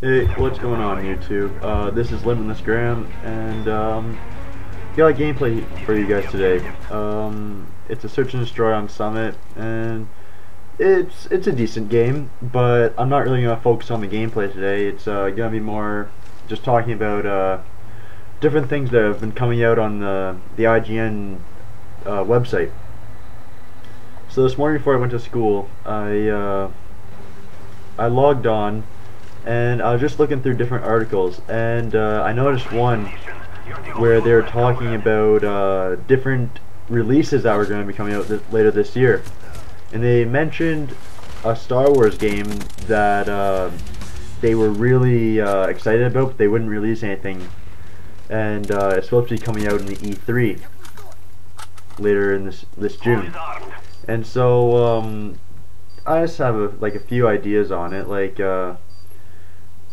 Hey, what's going on YouTube? This is Limitless Graham, and got a gameplay for you guys today. It's a search and destroy on Summit, and it's a decent game, but I'm not really gonna focus on the gameplay today. It's gonna be more just talking about different things that have been coming out on the IGN website. So this morning before I went to school, I logged on. And I was just looking through different articles, and I noticed one where they were talking about different releases that were going to be coming out later this year. And they mentioned a Star Wars game that they were really excited about, but they wouldn't release anything. And it's supposed to be coming out in the E3 later in this June. And so I just have a few ideas on it,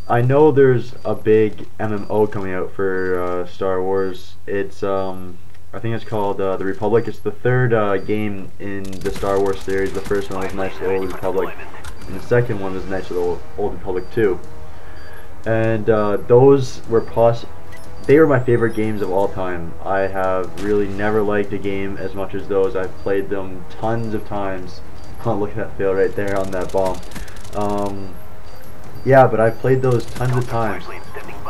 I know there's a big MMO coming out for Star Wars. It's I think it's called The Republic. It's the third game in the Star Wars series. The first one was Knights of the Old Republic, and the second one was Knights of the Old Republic 2. And those were they were my favorite games of all time. I have really never liked a game as much as those. I've played them tons of times. Oh, look at that fail right there on that bomb. Yeah, but I've played those tons of times,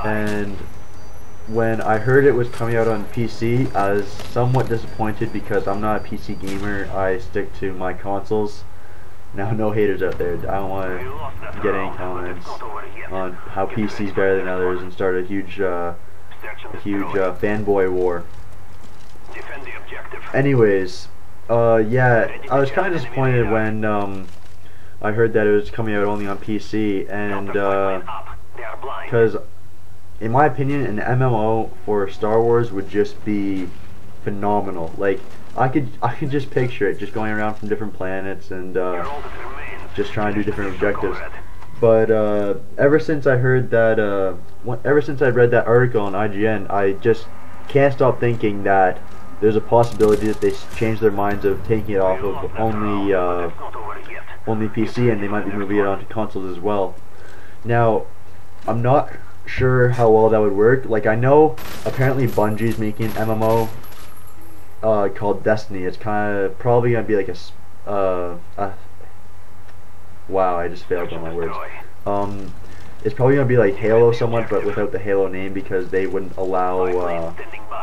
and when I heard it was coming out on PC, I was somewhat disappointed because I'm not a PC gamer. I stick to my consoles. Now, no haters out there. I don't want to get any comments on how PC's better than others and start a huge fanboy war. Anyways, yeah, I was kind of disappointed when I heard that it was coming out only on PC, and because in my opinion an MMO for Star Wars would just be phenomenal. Like I could just picture it just going around from different planets and just trying to do different objectives. But ever since I heard that ever since I read that article on IGN, I just can't stop thinking that there's a possibility that they change their minds of taking it off of only PC, and they might be moving it onto consoles as well. Now, I'm not sure how well that would work. Like, I know apparently Bungie's making an MMO called Destiny. It's kind of probably gonna be like wow, I just failed on my words. It's probably gonna be like Halo somewhat, but without the Halo name, because they wouldn't allow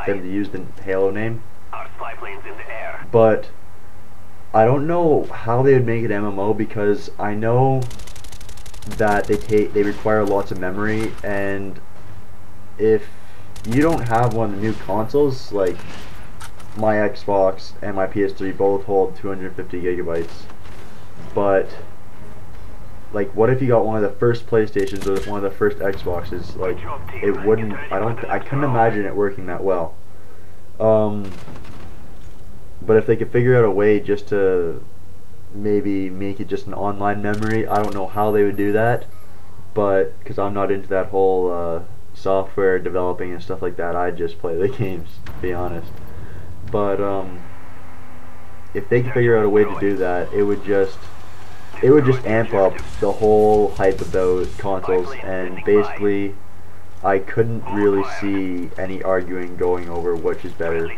them to use the Halo name. But I don't know how they would make it MMO, because I know that they require lots of memory, and if you don't have one of the new consoles, like my Xbox and my PS3 both hold 250 gigabytes, but like, what if you got one of the first PlayStations or one of the first Xboxes? Like, it wouldn't. I couldn't imagine it working that well. But if they could figure out a way just to maybe make it just an online memory, I don't know how they would do that. But because I'm not into that whole software developing and stuff like that, I just play the games, to be honest. But if they could figure out a way to do that, it would just amp up the whole hype about consoles, and basically I couldn't really see any arguing going over which is better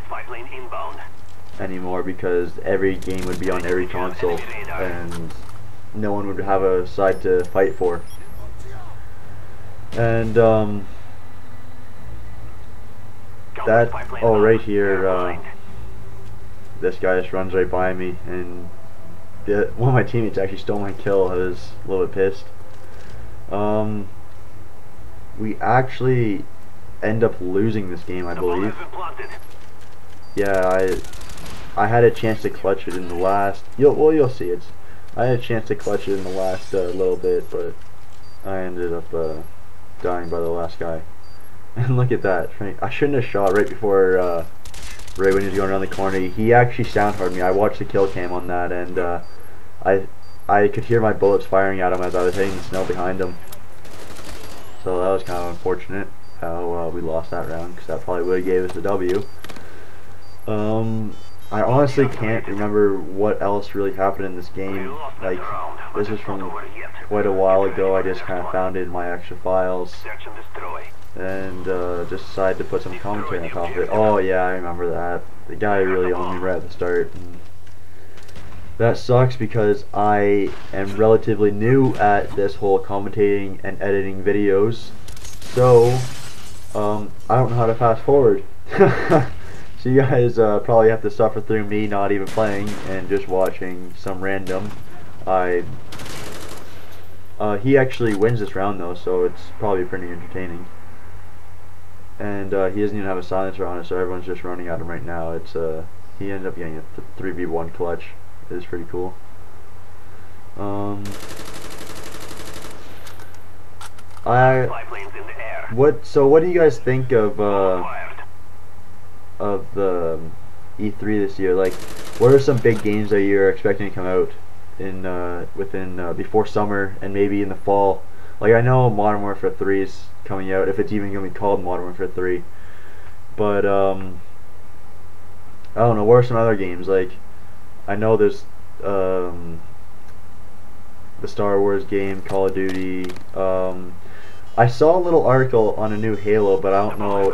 anymore, because every game would be on every console and no one would have a side to fight for. And that, oh, right here, this guy just runs right by me, and one of my teammates actually stole my kill. I was a little bit pissed. We actually end up losing this game, I believe. Yeah, I had a chance to clutch it in the last. You'll see it. I had a chance to clutch it in the last little bit, but I ended up dying by the last guy. And look at that! I shouldn't have shot right before, right when he was going around the corner. He actually soundheard me. I watched the kill cam on that, and I could hear my bullets firing at him as I was hitting the snow behind him. So that was kind of unfortunate how we lost that round, because that probably would have gave us the W. I honestly can't remember what else really happened in this game. Like, this is from quite a while ago. I just kind of found it in my extra files and just decided to put some commentary on top of it. Oh yeah, I remember that. The guy really owned me right at the start. And that sucks because I am relatively new at this whole commentating and editing videos. So, I don't know how to fast forward. So you guys probably have to suffer through me not even playing and just watching some random. He actually wins this round though, so it's probably pretty entertaining. And he doesn't even have a silencer on it, so everyone's just running at him right now. It's he ended up getting a 3v1 clutch. It is pretty cool. What do you guys think of the E3 this year? Like, what are some big games that you're expecting to come out in before summer and maybe in the fall? Like, I know Modern Warfare 3 is coming out, if it's even going to be called Modern Warfare 3. But I don't know. What are some other games? Like, I know there's the Star Wars game, Call of Duty. I saw a little article on a new Halo, but I don't know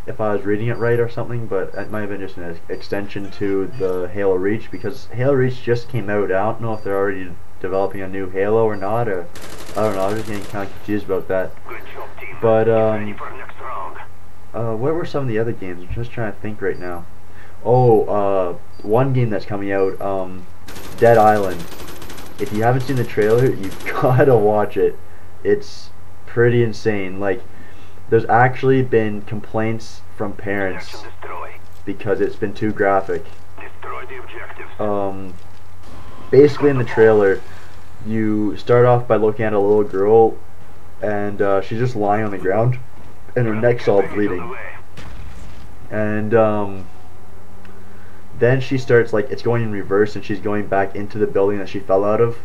if I was reading it right or something, but it might have been just an extension to the Halo Reach, because Halo Reach just came out. I don't know if they're already developing a new Halo or not, or I don't know. I was just getting kind of confused about that. But what were some of the other games? I'm just trying to think right now. Oh, one game that's coming out, Dead Island. If you haven't seen the trailer, you've gotta watch it. It's pretty insane. Like, there's actually been complaints from parents because it's been too graphic. Basically in the trailer, you start off by looking at a little girl, and she's just lying on the ground, and her neck's all bleeding. And then she starts, like, it's going in reverse, and she's going back into the building that she fell out of.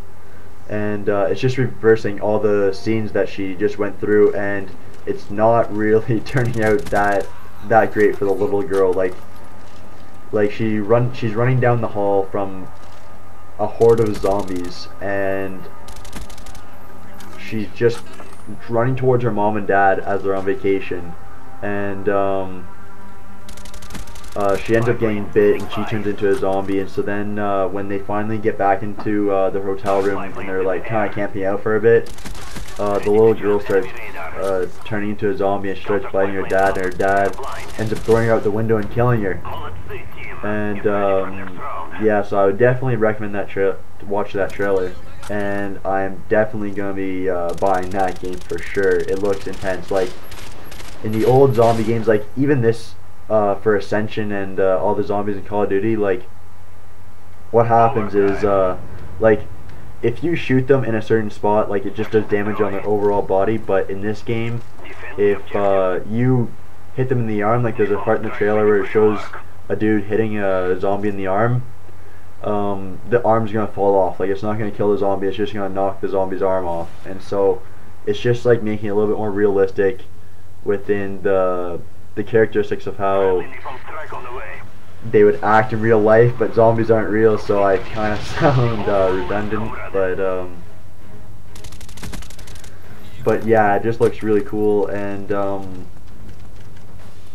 And it's just reversing all the scenes that she just went through, and it's not really turning out that great for the little girl. Like she's running down the hall from a horde of zombies, and she's just running towards her mom and dad as they're on vacation, and she ends up getting bit, and she turns into a zombie. And so then when they finally get back into the hotel room and they're like kind of camping out for a bit, the little girl starts turning into a zombie, and she starts fighting her dad, and her dad ends up throwing her out the window and killing her. And yeah, so I would definitely recommend to watch that trailer, and I'm definitely gonna be buying that game for sure. It looks intense. Like in the old zombie games, like even this for Ascension and all the zombies in Call of Duty, like what happens is like if you shoot them in a certain spot, like it just does damage on their overall body. But in this game, if you hit them in the arm, like there's a part in the trailer where it shows a dude hitting a zombie in the arm, the arm's gonna fall off. Like, it's not gonna kill the zombie, it's just gonna knock the zombie's arm off. And so it's just like making it a little bit more realistic within the characteristics of how they would act in real life, but zombies aren't real, so I kind of sound redundant, but yeah, it just looks really cool. And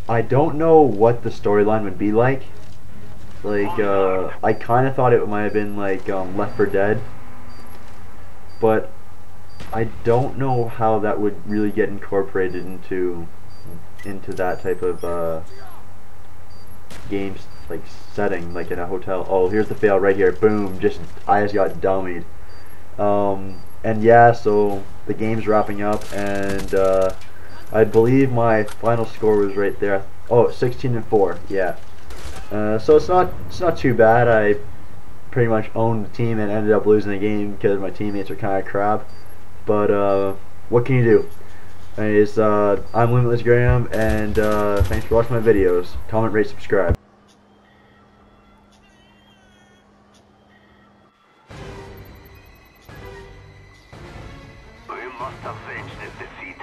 I don't know what the storyline would be like. Like, I kind of thought it might have been like Left 4 Dead, but I don't know how that would really get incorporated into that type of games, like setting, like in a hotel. Oh, here's the fail right here. Boom! I just got dummied. And yeah, so the game's wrapping up, and I believe my final score was right there. Oh, 16-4. Yeah. So it's not too bad. I pretty much owned the team and ended up losing the game because my teammates are kind of crap. But what can you do? Anyways, I'm Limitless Graham, and thanks for watching my videos. Comment, rate, subscribe. We must avenge this defeat.